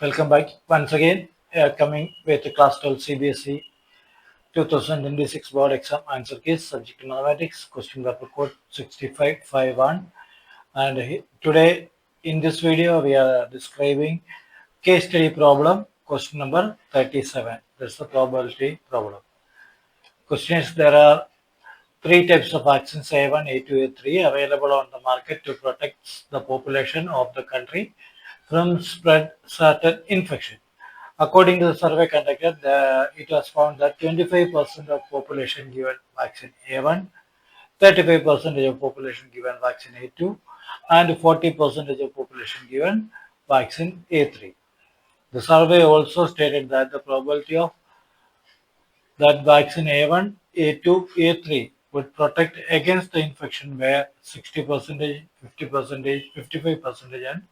Welcome back once again. Coming with the class 12 CBSE 2026 board exam answer case, subject to mathematics, question paper code 6551. And today in this video we are describing case study problem, question number 37. That's the probability problem. Question is, there are three types of vaccines A1, A2, A3 available on the market to protect the population of the country from spread certain infection. According to the survey conducted, it was found that 25% of population given vaccine A1, 35% of population given vaccine A2, and 40% of population given vaccine A3. The survey also stated that the probability of that vaccine A1, A2, A3 would protect against the infection were 60%, 50%, 55%, and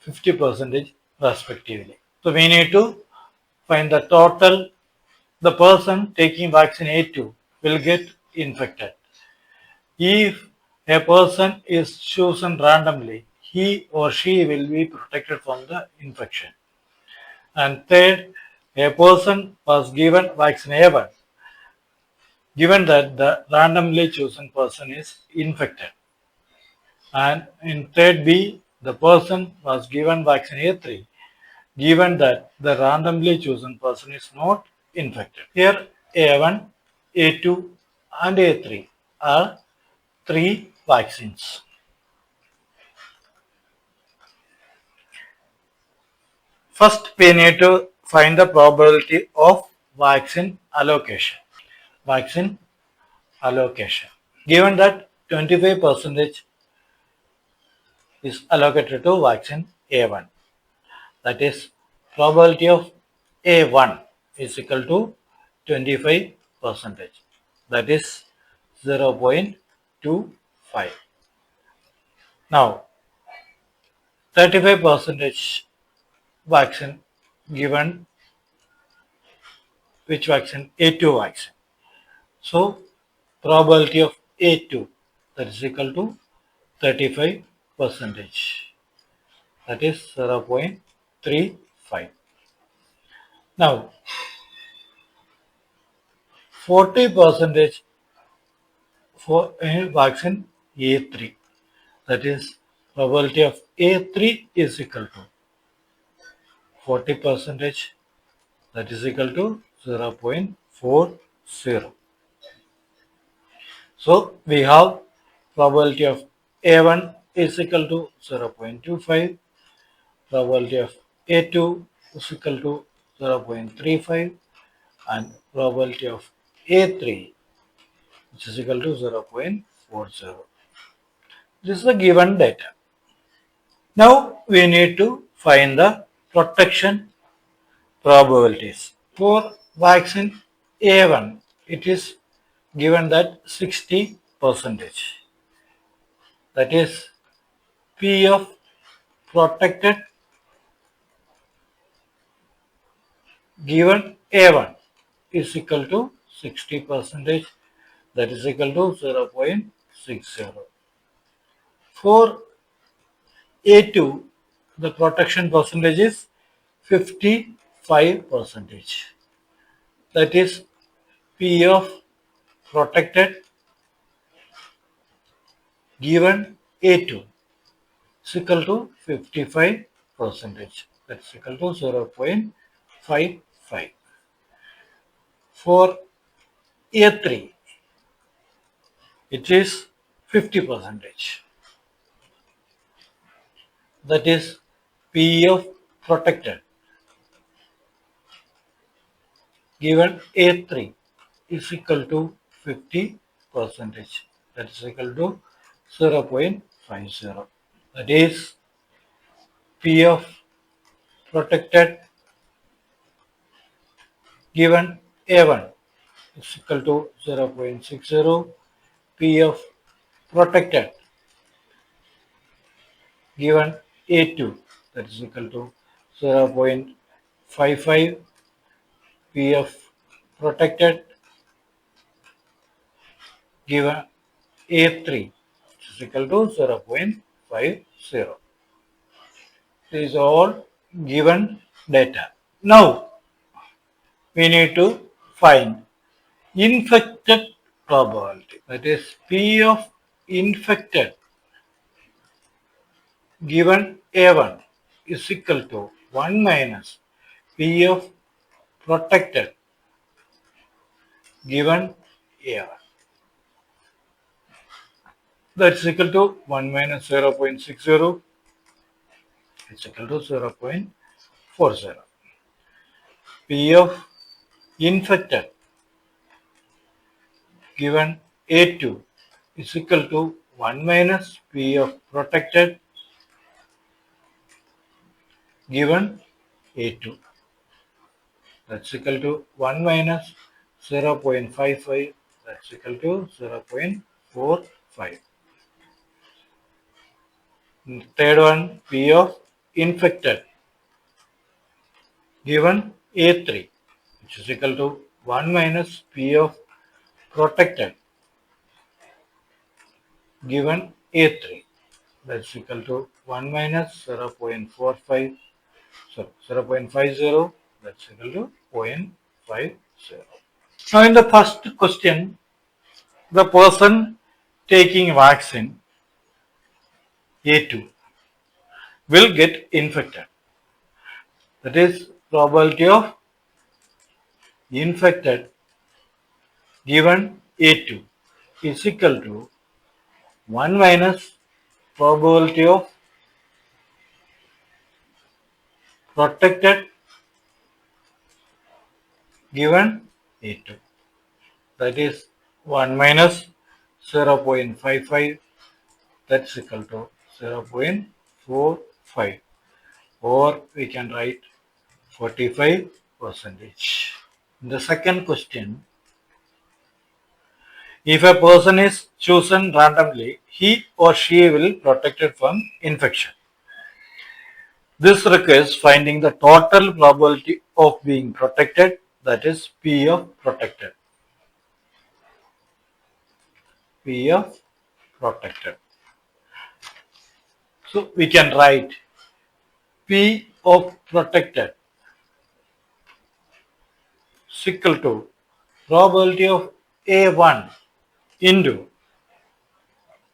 50% respectively. So we need to find the total. The person taking vaccine A2 will get infected. If a person is chosen randomly, he or she will be protected from the infection. And third, a person was given vaccine A1, given that the randomly chosen person is infected. And in third B, the person was given vaccine A3, given that the randomly chosen person is not infected. Here A1, A2 and A3 are three vaccines. First, we need to find the probability of vaccine allocation. Vaccine allocation. Given that 25% is allocated to vaccine A1, that is probability of A1 is equal to 25%, that is 0.25. Now 35% vaccine given, which vaccine? A2 vaccine. So probability of A2, that is equal to 35%, that is 0.35. Now 40% for vaccine A3, that is probability of A3 is equal to 40%, that is equal to 0.40. So we have probability of A1 is equal to 0.25, probability of A2 is equal to 0.35, and probability of A3, which is equal to 0.40. This is the given data. Now we need to find the protection probabilities. For vaccine A1, it is given that 60%. That is P of protected given A1 is equal to 60%, that is equal to 0.60. For A2, the protection percentage is 55%. That is P of protected given A2 is equal to 55%. That is equal to 0.55. For A3, it is 50%. That is P of protected given A3 is equal to 50%. That is equal to 0.50. That is P of protected given A1 is equal to 0.60. P of protected given A2, that is equal to 0.55. P of protected given A3 is equal to 0.50. These are all given data. Now we need to find infected probability. That is P of infected given A1 is equal to 1 minus P of protected given A1. That's equal to 1 minus 0.60 is equal to 0.40. P of infected given A2 is equal to 1 minus P of protected given A2. That's equal to 1 minus 0.55. That's equal to 0.45. Third one, P of infected given A3, which is equal to 1 minus P of protected given A3. That's equal to 1 minus 0.45, so 0.50. That's equal to 0.50. Now, in the first question, the person taking vaccine A2 will get infected. That is, probability of infected given A2 is equal to 1 minus probability of protected given A2. That is 1 minus 0.55. That's equal to 0.45, or we can write 45%. In the second question, if a person is chosen randomly, he or she will be protected from infection. This requires finding the total probability of being protected, that is P of protected. P of protected. So we can write P of protected is equal to probability of A1 into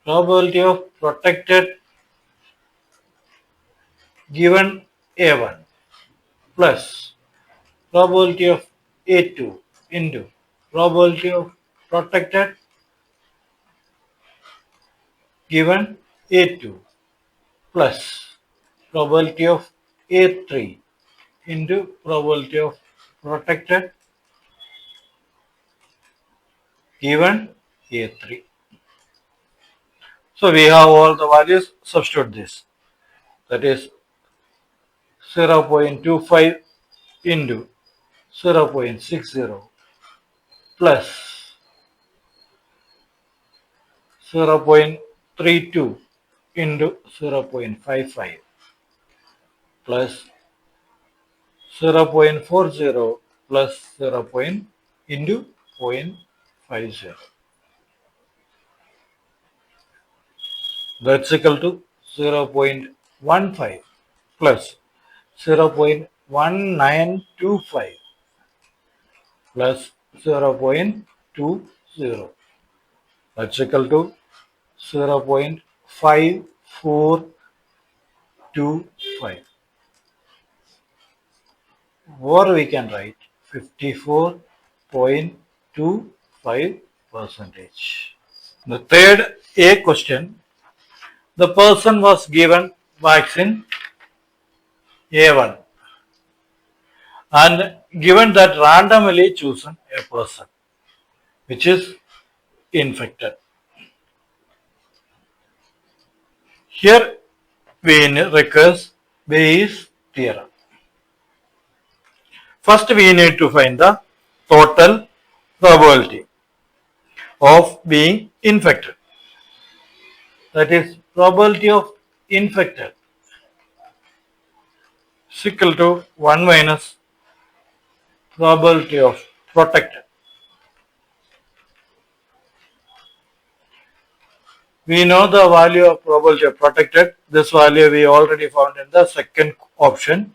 probability of protected given A1 plus probability of A2 into probability of protected given A2 plus probability of A3 into probability of protected given A3. So we have all the values, substitute this. That is 0.25 into 0.60 plus 0.32 into 0.55 plus 0.40 plus 0. Into 0.50. That's equal to 0.15 plus 0.1925 plus 0.20. That's equal to 0.5425. Or we can write 54.25%. The third A question, the person was given vaccine A1 and given that randomly chosen a person which is infected. Here we recurse Bayes' theorem. First we need to find the total probability of being infected. That is probability of infected is equal to 1 minus probability of protected. We know the value of probability of protected. This value we already found in the second option.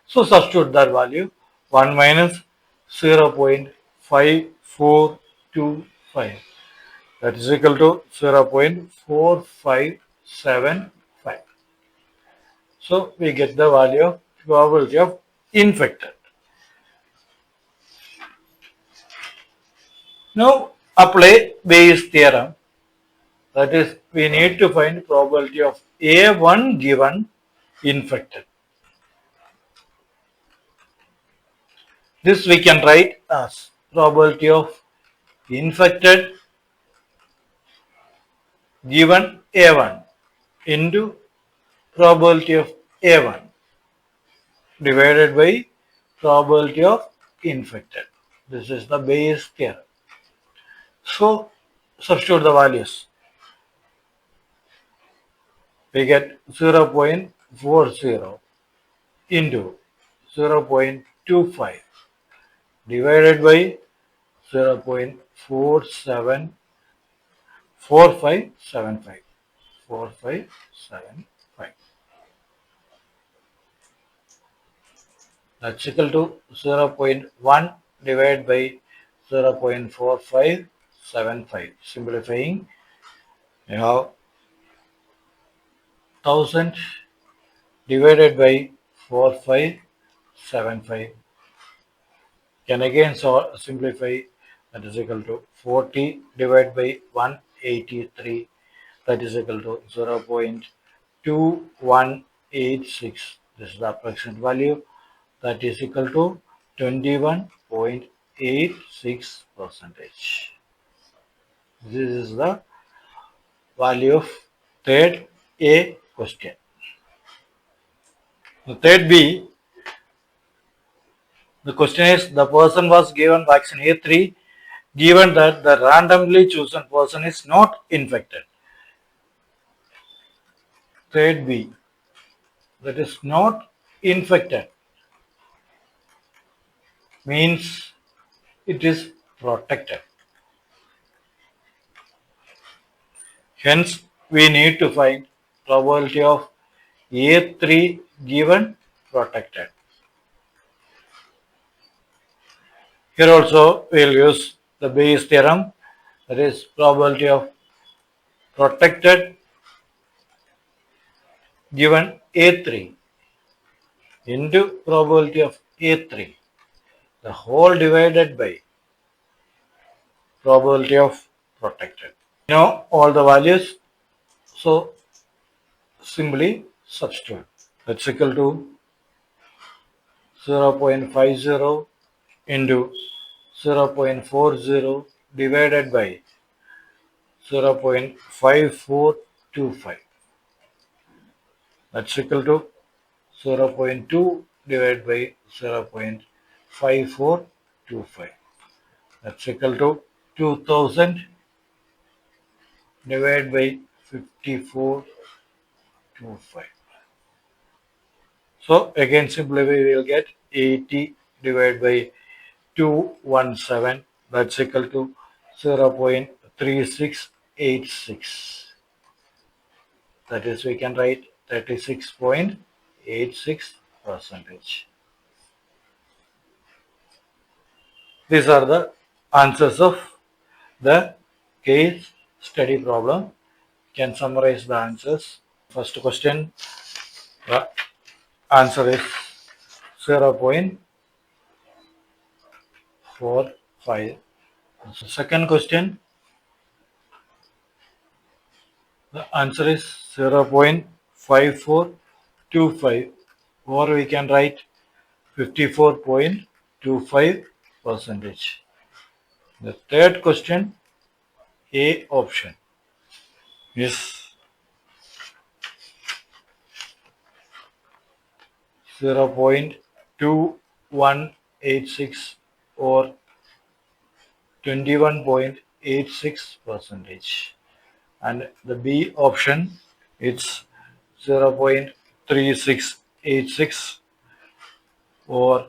So substitute that value 1 minus 0.5425, that is equal to 0.4575. So we get the value of probability of infected. Now apply Bayes theorem, that is we need to find probability of A1 given infected. This we can write as probability of infected given A1 into probability of A1 divided by probability of infected. This is the Bayes theorem. So substitute the values. We get 0.40 into 0.25 divided by 0.4575. 4575. That's equal to 0.1 divided by 0.4575. Simplifying, you have 1000 divided by 4575. Can again simplify, that is equal to 40 divided by 183, that is equal to 0.2186. This is the approximate value, that is equal to 21.86%. This is the value of third A question. The third B, the question is the person was given vaccine A3 given that the randomly chosen person is not infected. Third B, that is not infected, means it is protected. Hence, we need to find probability of A3 given protected. Here also we will use the Bayes theorem, that is probability of protected given A3 into probability of A3, the whole divided by probability of protected. You know all the values, so simply substitute. That's equal to 0.50 into 0.40 divided by 0.5425. That's equal to 0.2 divided by 0.5425. That's equal to 2000 divided by 5425. So again simply we will get 80 divided by 217, that's equal to 0.3686. That is we can write 36.86%. These are the answers of the case study problem. Can summarize the answers. First question, the answer is 0.45. Second question, the answer is 0.5425, or we can write 54.25%. The third question, A option, is 0.2186 or 21.86%, and the B option it's 0.3686 or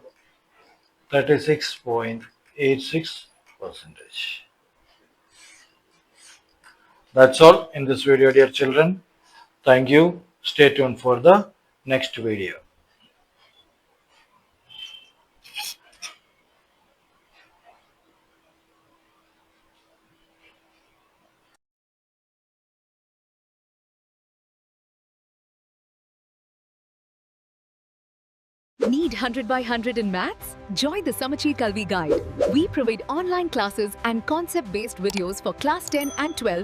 36.86%. That's all in this video, dear children. Thank you. Stay tuned for the next video. Need 100 by 100 in maths? Join the Samacheer Kalvi guide. We provide online classes and concept-based videos for class 10 and 12